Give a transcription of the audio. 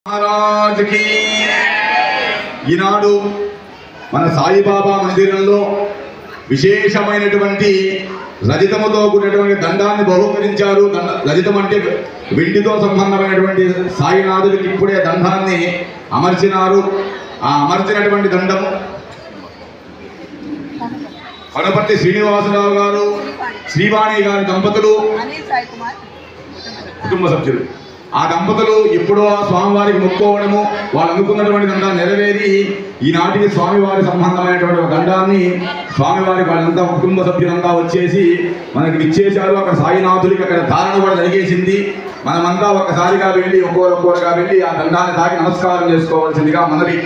మహారాజుకి ఈనాడు మన సాయిబాబా మందిరంలో విశేషమైనటువంటి రజితముతో కూడినటువంటి దండాన్ని బహుకరించారు. రజితం అంటే వెండితో సంబంధమైనటువంటి సాయినాథుడికి ఇప్పుడే దండాన్ని అమర్చినారు. ఆ అమర్చినటువంటి దండము కనపర్తి శ్రీనివాసరావు గారు, శ్రీవాణి గారి దంపతులు, కుటుంబ సభ్యులు. ఆ దంపతులు ఎప్పుడో స్వామివారికి మొక్కుకోవడము, వాళ్ళు అనుకున్నటువంటి దండాన్ని నెరవేరి ఈనాటికి స్వామివారి సంబంధమైనటువంటి ఒక దండాన్ని స్వామివారికి వాళ్ళంతా కుటుంబ సభ్యులంతా వచ్చేసి మనకి ఇచ్చేశారు. అక్కడ సాయినాథుడికి అక్కడ ధారణ కూడా జరిగేసింది. మనమంతా ఒక్కసారిగా వెళ్ళి ఒక్కోరుగా వెళ్ళి ఆ దండాన్ని తాకి నమస్కారం చేసుకోవాల్సిందిగా మనవి.